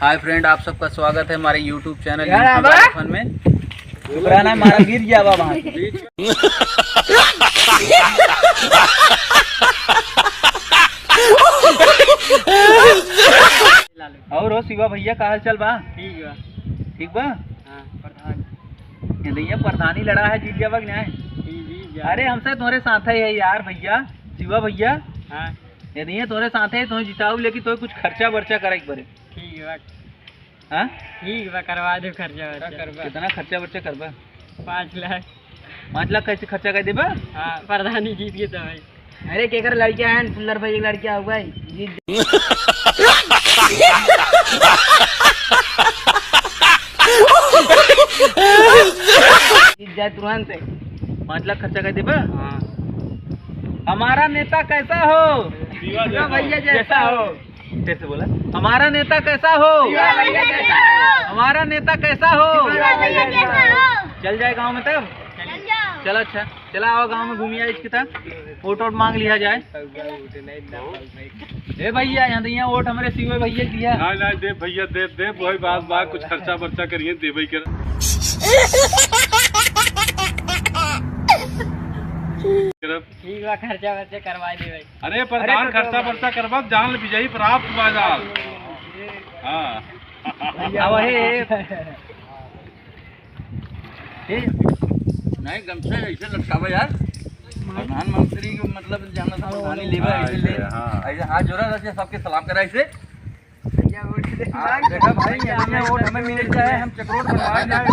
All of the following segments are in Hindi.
हाय फ्रेंड, आप सबका स्वागत है हमारे YouTube चैनल फन में। पुराना मारा गिर गया बाबा और शिवा भैया का हाल चल बा? ठीक बा। प्रधानी लड़ा है, जीत गया बग अरे हमसे तुम्हारे साथ है यार भैया, शिवा भैया। यदि तुम्हारे साथ है तो जिताऊ, लेकिन तो कुछ खर्चा वर्चा करे एक बारे। ठीक है ठीक है, करवा दो खर्चा वर्चा। कितना खर्चा वर्चा करबा? 5 लाख। 5 लाख कैसे खर्चा कर देबा? हाँ, प्रधानी जीत गए तो भाई। अरे केकर लड़कियां हैं, सुंदर भाई एक लड़कियां हुआ है जीत जाए तुरंत। 5 लाख खर्चा कर देबा? हाँ। हमारा नेता कैसा हो? भैया जैसा हो। कैसे बोला? हमारा नेता कैसा हो? हमारा नेता कैसा हो? चल जाए गांव में तब। चलो अच्छा, चला आओ गांव में घूमिए, इसके तक वोट वोट मांग लिया जाए। ए भैया यहाँ वोट हमारे सीओ भैया दिया। ना दे भैया, दे वही बात कुछ खर्चा वर्चा करिए, दे भाई कर। ठीक है, खर्चा वर्चा करवा दे भाई। अरे प्रधान खर्चा वर्चा करवा जान विजयी प्राप्त बाजार। हाँ नहीं गमछा ऐसे लटकावा यार, प्रधानमंत्री को मतलब जाना था, प्रधानी लेवा ऐसे ले, ऐसे हाथ जोड़ा रखे, सबके सलाम करा ऐसे। देखा भाई यहाँ वोट हमें मिल जाए, हम चक्रोट बनवा जाए,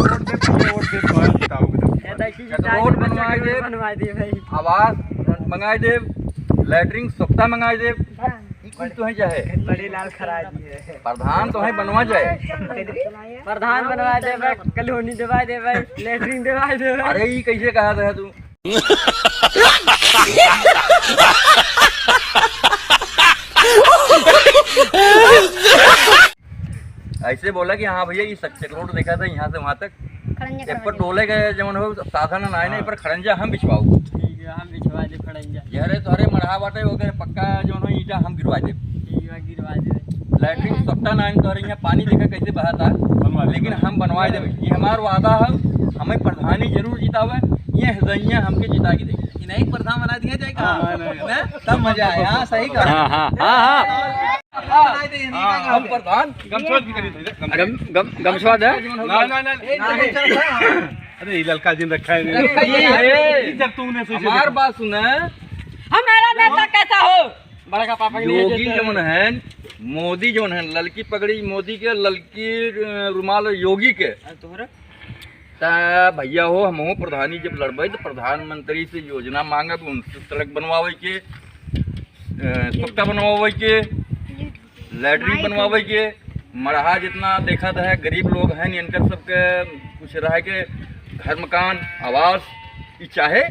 चक्रोट बनवा दे भाई, आवास मंगाए दे, लैटरिन सुविधा मंगाए दे, तो है चाहे बड़े लाल खरा जी है। प्रधान तो है बनवा जाए, प्रधान बनवा दे भाई, कलोनी दबा दे भाई, लेटरिन दबा दे भाई। अरे ये कैसे कहा था तू? ऐसे बोला कि हाँ भैया ये चक्रोट देखा था यहाँ से वहाँ तक, पर डोले गए जमन हो साधन आए नहीं, पर खड़ंजा हम बिछवाऊ। ठीक है, हम बिछवा दे खड़ंजा। यारे तोहरे मरहा बाटे वगैरह पक्का जो हो ईटा हम गिरवा दे। ठीक है, गिरवा दे। लैटरिन सप्ताह नाइन तोहरे यहाँ पानी देखा कैसे बहा था, लेकिन हम बनवा दे। ये हमारा वादा है, हमें प्रधानी जरूर जितावे, ये हृदय हमके जिता के देखे कि नहीं प्रधान बना दिया जाएगा, तब मजा आया। हाँ सही कहा। हम प्रधान गमछवा दे। अरे लड़का जिन रखा है, जब तूने हमार बात सुना, हमारा नेता कैसा हो? बड़ा का पापा योगी जो है, मोदी जो है, ललकी पगड़ी मोदी के, ललकी रुमाल योगी के। भैया हो हम प्रधानी जब लड़बे तो प्रधानमंत्री से योजना मांगब, उनसे सड़क बनवावे के, सुविधा बनवावे के, लैटरिन बनवावे के, मरहा जितना देखा था है गरीब लोग हैं इनकर सबके कुछ रह के घर मकान आवास ये चाहे।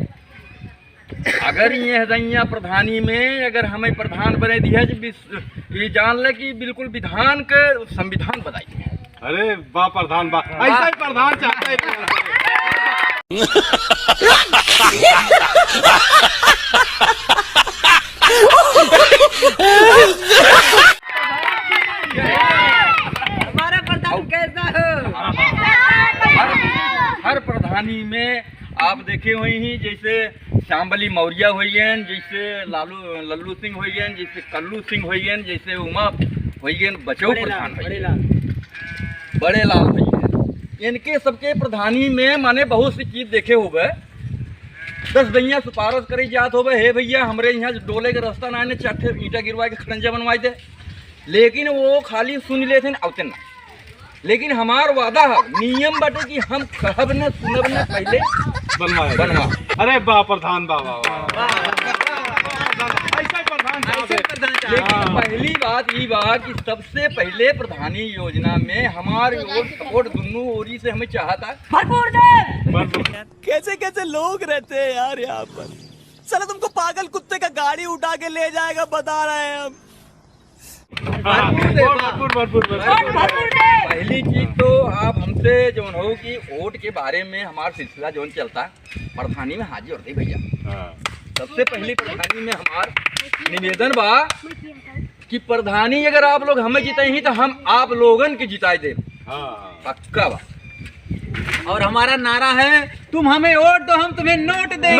अगर ये हदैया प्रधानी में अगर हमें प्रधान बने दिया, ये जान ले कि बिल्कुल विधान के संविधान बताइए। अरे वाह प्रधान वाह, ऐसा ही प्रधान चाहता है। हमारा प्रधान कैसा हो? हर प्रधानी में आप देखे हुए ही, जैसे श्यामबली मौर्य हुई, जैसे लल्लू सिंह हुई, जैसे कल्लू सिंह हुई, जैसे उमा हुई, बचो प्रधान बड़े लाल भैया, इनके सबके प्रधानी में माने बहुत सी चीज देखे हुए। 10 दैया सिफारिश करी जात हो, हे भैया हमरे यहाँ डोले के रास्ता ना ने 4 ईटा गिरवा के खड़ंजा बनवाई दे, लेकिन वो खाली सुन लेते आवते ना। लेकिन हमार वादा है, नियम बाटे कि हम कहब न सुनब न पहले बनवा। अरे वाह प्रधान वाह। लेकिन पहली बात ये बात कि सबसे पहले प्रधानी योजना में हमारे सपोर्ट दोनों ओरी से हमें चाहता भरपूर दे। कैसे कैसे लोग रहते हैं यार यहाँ पर, चलो तुमको पागल कुत्ते का गाड़ी उठा के ले जाएगा, बता रहे हैं हम। भरपूर। पहली चीज तो आप हमसे जो हो कि वोट के बारे में हमारा सिलसिला जो चलता प्रधानी में हाजिर होते भैया। सबसे पहली प्रधानी में हमार निवेदन बा कि प्रधानी अगर आप लोग हमें जिताई ही तो हम आप लोगन के जिताए दे। पक्का बा। और हमारा नारा है, तुम हमें वोट दो, हम तुम्हें नोट देंगे।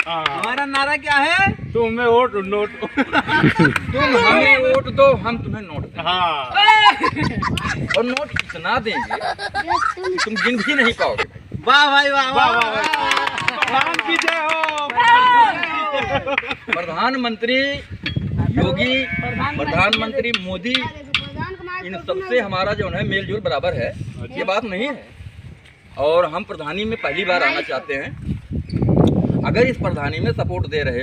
हमारा नारा क्या है? तुम्हें वोट नोट। तुम हमें वोट दो, हम तुम्हें नोट देंगे। हाँ। और नोट इतना देंगे कि तुम गिन भी नहीं पाओगे। वाह भाई वाह वाह वाह। प्रधान की जय हो। प्रधानमंत्री योगी, प्रधानमंत्री मोदी, इन सबसे हमारा जो है मेल जोल बराबर है, ये बात नहीं है। और हम प्रधानी में पहली बार आना चाहते हैं। अगर इस प्रधानी में सपोर्ट दे रहे